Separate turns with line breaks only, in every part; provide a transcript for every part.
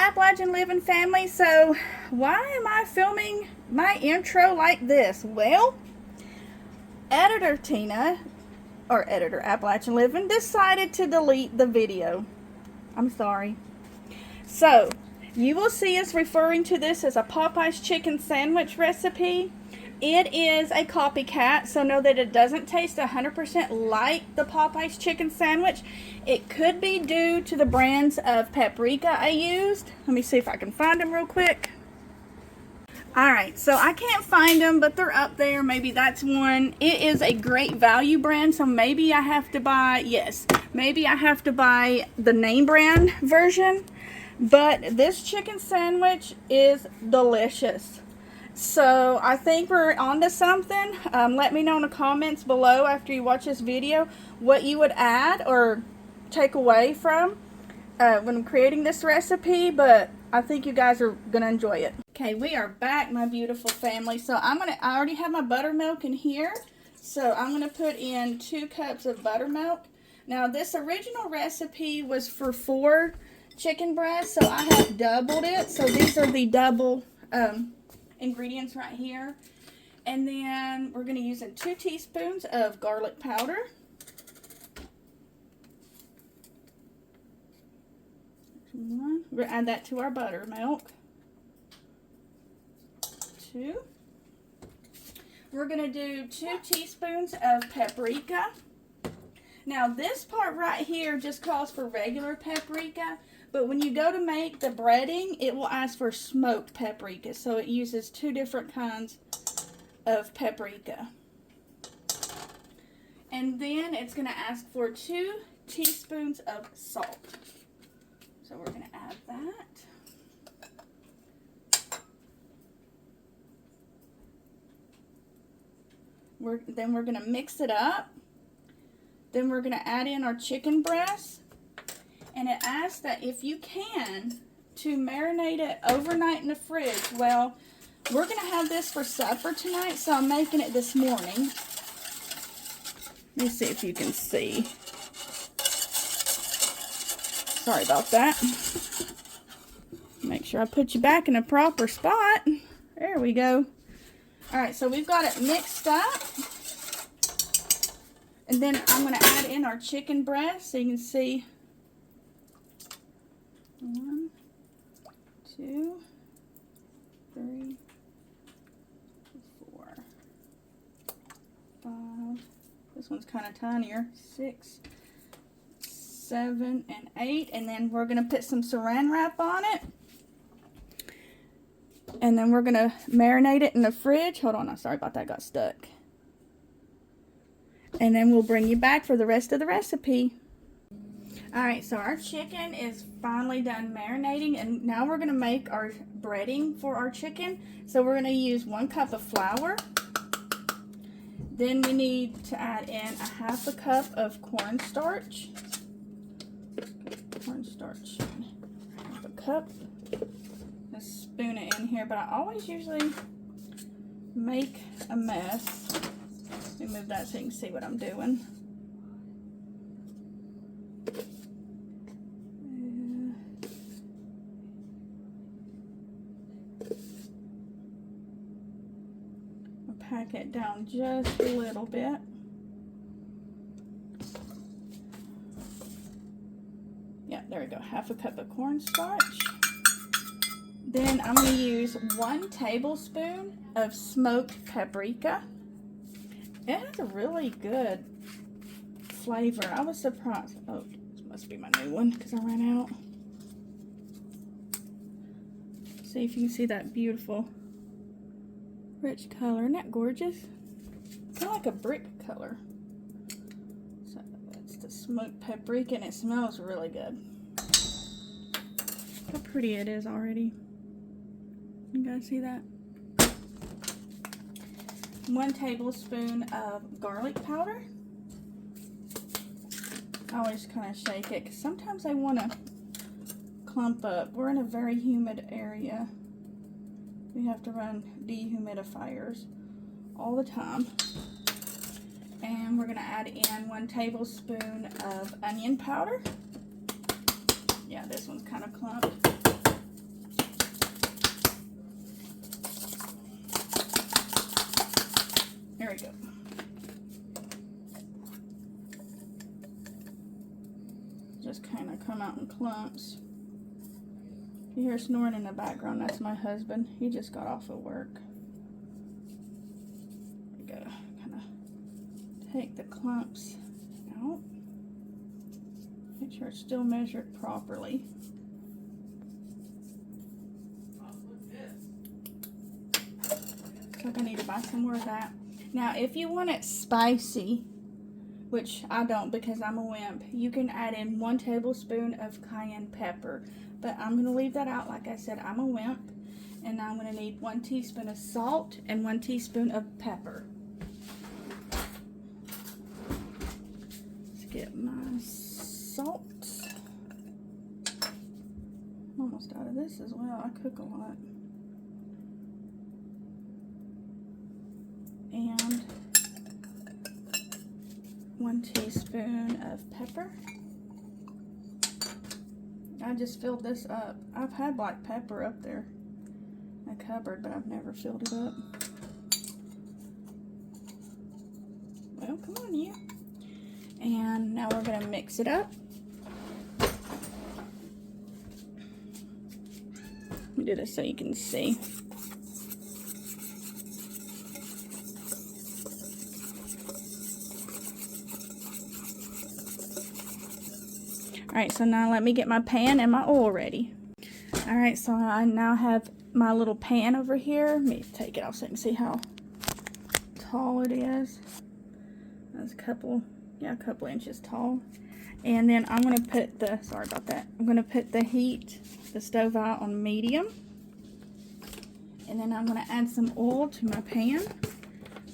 Appalachian Living family. So why am I filming my intro like this? Well, editor Tina, or editor Appalachian Living, decided to delete the video. I'm sorry. So you will see us referring to this as a Popeyes chicken sandwich recipe. It is a copycat, so know that it doesn't taste 100% like the Popeyes chicken sandwich. It could be due to the brands of paprika I used. Let me see if I can find them real quick. Alright, so I can't find them, but they're up there. Maybe that's one. It is a great value brand, so maybe I have to buy, maybe I have to buy the name brand version. But this chicken sandwich is delicious. So I think we're onto something. Let me know in the comments below after you watch this video what you would add or take away from when I'm creating this recipe, but I think you guys are going to enjoy it. Okay, we are back, my beautiful family. So I already have my buttermilk in here. So I'm going to put in 2 cups of buttermilk. Now this original recipe was for 4 chicken breasts, so I have doubled it. So these are the double ingredients right here. And then we're going to use 2 teaspoons of garlic powder. We're going to add that to our buttermilk. 2. We're going to do 2 teaspoons of paprika. Now this part right here just calls for regular paprika, but when you go to make the breading, it will ask for smoked paprika. So it uses 2 different kinds of paprika. And then it's going to ask for 2 teaspoons of salt. So we're going to add that. Then we're going to mix it up. Then we're going to add in our chicken breast. And it asks that if you can, to marinate it overnight in the fridge. Well, we're going to have this for supper tonight, so I'm making it this morning. Let me see if you can see. Sorry about that. Make sure I put you back in a proper spot. There we go. Alright, so we've got it mixed up. And then I'm going to add in our chicken breast so you can see. 1, 2, 3, 4, 5. This one's kind of tinier. 6, 7, and 8. And then we're going to put some saran wrap on it. And then we're going to marinate it in the fridge. Hold on, I'm sorry about that, got stuck. And then we'll bring you back for the rest of the recipe. Alright, so our chicken is finally done marinating, and now we're going to make our breading for our chicken. So we're going to use 1 cup of flour. Then we need to add in 1/2 cup of cornstarch. Cornstarch, 1/2 cup. Just spoon it in here, but I always usually make a mess. Let me move that so you can see what I'm doing. Pack it down just a little bit. Yeah, there we go. 1/2 cup of cornstarch. Then I'm going to use 1 tablespoon of smoked paprika. It has a really good flavor. I was surprised. Oh, this must be my new one because I ran out. See if you can see that beautiful rich color. Isn't that gorgeous? Kind of like a brick color. So that's the smoked paprika, and it smells really good. Look how pretty it is already. You guys see that? 1 tablespoon of garlic powder. I always kind of shake it because sometimes I want to clump up. We're in a very humid area. We have to run dehumidifiers all the time. And we're going to add in 1 tablespoon of onion powder. Yeah, this one's kind of clumped. out in clumps. If you hear snoring in the background, that's my husband. He just got off of work. We gotta kind of take the clumps out. Make sure it's still measured properly. Looks like I need to buy some more of that. Now, if you want it spicy, which I don't because I'm a wimp, you can add in 1 tablespoon of cayenne pepper. But I'm going to leave that out. Like I said, I'm a wimp. And I'm going to need 1 teaspoon of salt and 1 teaspoon of pepper. Let's get my salt. I'm almost out of this as well. I cook a lot. And 1 teaspoon of pepper. I just filled this up. I've had black pepper up there in a cupboard, but I've never filled it up. Well, come on, you. And now we're going to mix it up. Let me do this so you can see. Alright, so now let me get my pan and my oil ready. Alright, so I now have my little pan over here. Let me take it off so you can see how tall it is. That's a couple inches tall. And then I'm going to put the, sorry about that, I'm going to put the stove out on medium. And then I'm going to add some oil to my pan.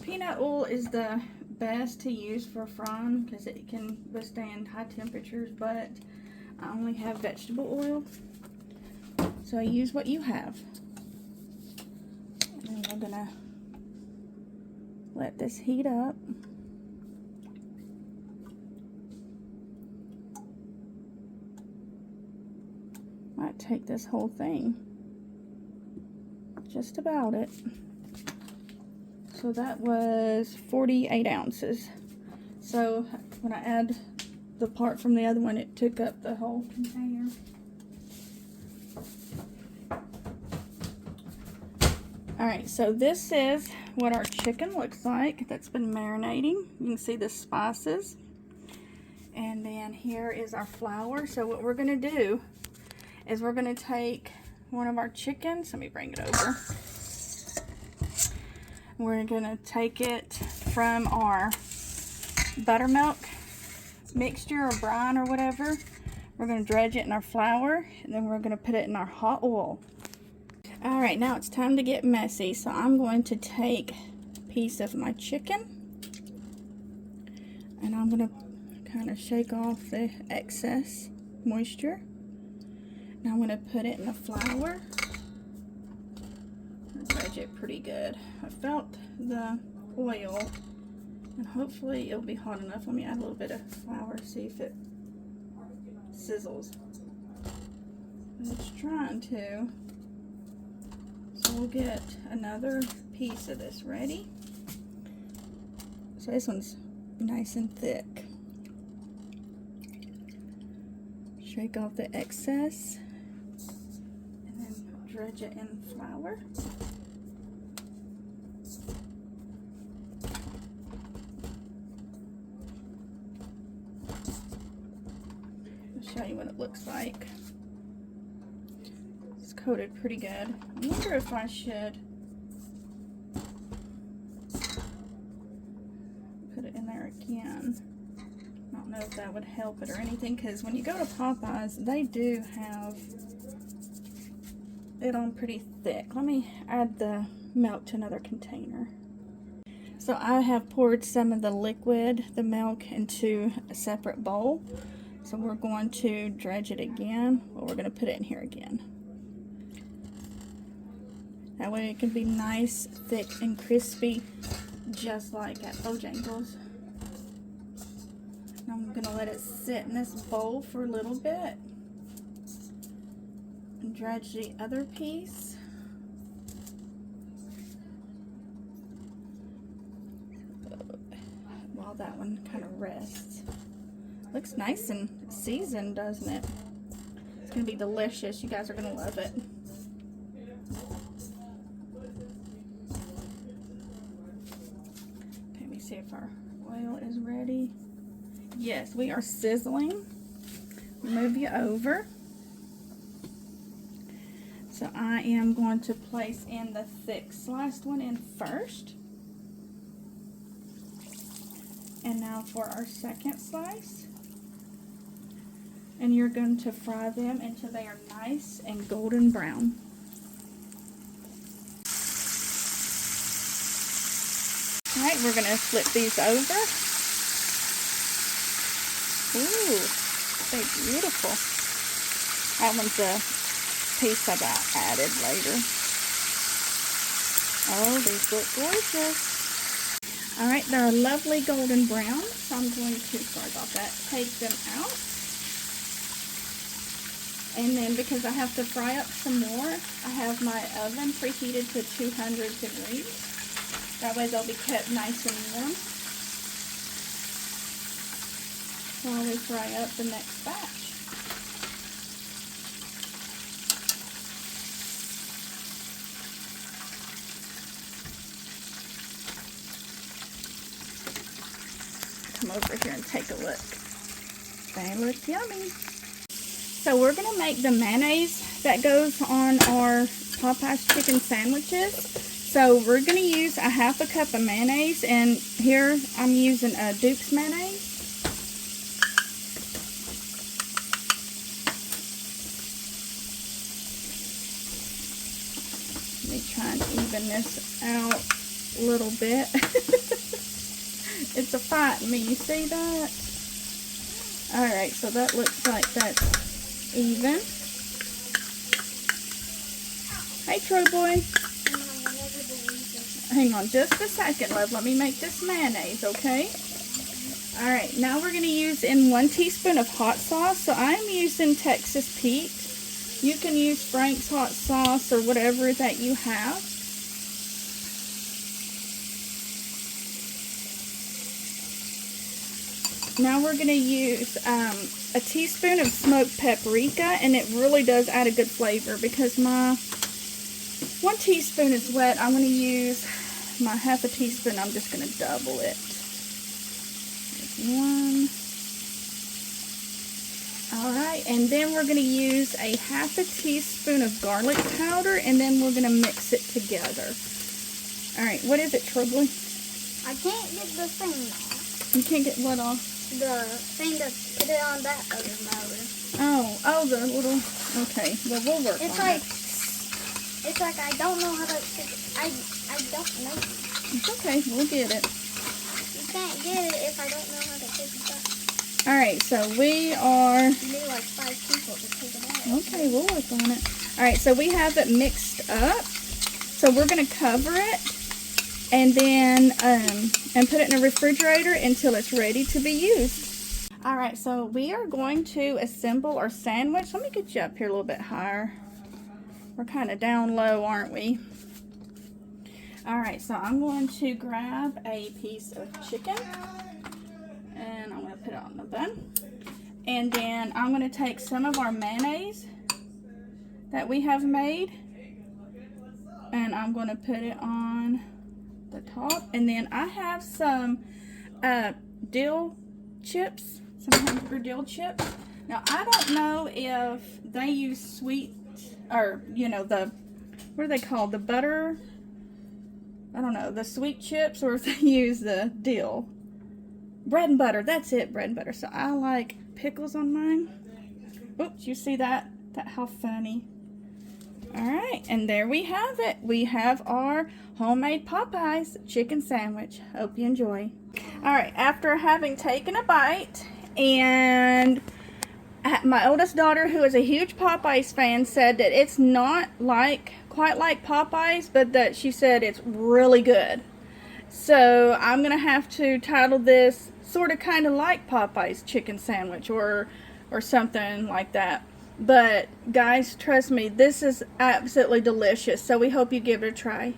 Peanut oil is the best to use for frying because it can withstand high temperatures, but I only have vegetable oil, so I use what you have. And then we're gonna let this heat up. Might take this whole thing, just about it. So that was 48 ounces. So when I add the part from the other one, it took up the whole container. Alright, so this is what our chicken looks like that's been marinating. You can see the spices. And then here is our flour. So what we're going to do is we're going to take one of our chickens. Let me bring it over. We're going to take it from our buttermilk mixture or brine or whatever. We're going to dredge it in our flour, and then we're going to put it in our hot oil. Alright, now it's time to get messy. So I'm going to take a piece of my chicken, and I'm going to kind of shake off the excess moisture. Now I'm going to put it in the flour. Dredge it pretty good. I felt the oil, and hopefully it'll be hot enough. Let me add a little bit of flour, see if it sizzles. It's trying to. So we'll get another piece of this ready. So this one's nice and thick. Shake off the excess, and then dredge it in flour. Show you what it looks like. It's coated pretty good. I wonder if I should put it in there again. I don't know if that would help it or anything, because when you go to Popeyes, they do have it on pretty thick. Let me add the milk to another container. So I have poured some of the liquid, the milk, into a separate bowl. So we're going to dredge it again. Well, we're going to put it in here again. That way it can be nice, thick, and crispy, just like at Bojangles. Now I'm going to let it sit in this bowl for a little bit. And dredge the other piece. While that one kind of rests. Looks nice and seasoned, doesn't it? gonna be delicious. You guys are gonna love it. Let me see if our oil is ready. Yes, we are sizzling. Move you over. So I am going to place in the thick sliced one in first. And now for our second slice. And you're going to fry them until they are nice and golden brown. Alright, we're going to flip these over. Ooh, they're beautiful. That one's a piece I added later. Oh, these look gorgeous. Alright, they're a lovely golden brown. So I'm going to, sorry about that, take them out. And then because I have to fry up some more, I have my oven preheated to 200 degrees. That way they'll be kept nice and warm while we fry up the next batch. Come over here and take a look. They look yummy. So we're going to make the mayonnaise that goes on our Popeyes chicken sandwiches. So we're going to use a half a cup of mayonnaise, and here I'm using a Duke's mayonnaise. Let me try and even this out a little bit. It's a fight me, you see that? Alright, so that looks like that's even. Hey, Troy boy. Hang on just a second, love. Let me make this mayonnaise, okay? Alright, now we're going to use in 1 teaspoon of hot sauce. So I'm using Texas Pete. You can use Frank's hot sauce or whatever that you have. Now we're going to use a teaspoon of smoked paprika, and it really does add a good flavor because my 1 teaspoon is wet. I'm going to use my half a teaspoon. I'm just going to double it. There's 1. Alright, and then we're going to use a half a teaspoon of garlic powder, and then we're going to mix it together. Alright, what is it, Trubly?
I can't get the thing off.
You can't get what off?
The thing to put it on that other motor.
Oh, the little, okay, well, we'll work on it.
It's like I don't know how to, I don't know.
It's okay, we'll get it.
You can't get it if I don't know how to take it out.
Alright, so we are,
You need like 5 people to take it out.
okay, we'll work on it. Alright, so we have it mixed up. So we're going to cover it and then and put it in a refrigerator until it's ready to be used. Alright, so we are going to assemble our sandwich. Let me get you up here a little bit higher. We're kind of down low, aren't we? Alright, so I'm going to grab a piece of chicken and I'm going to put it on the bun. And then I'm going to take some of our mayonnaise that we have made and I'm going to put it on the top. And then I have some dill chips, some hamburger dill chips. Now I don't know if they use sweet, or you know, the, what are they called, the butter, I don't know, the sweet chips, or if they use the dill. Bread and butter, that's it, bread and butter. So I like pickles on mine. Oops, you see that? How funny. Alright, and there we have it. We have our homemade Popeyes chicken sandwich. Hope you enjoy. Alright, after having taken a bite, and my oldest daughter, who is a huge Popeyes fan, said that it's not quite like Popeyes, but that she said it's really good. So I'm going to have to title this sort of kind of like Popeyes chicken sandwich or something like that. But guys, trust me, this is absolutely delicious. So we hope you give it a try.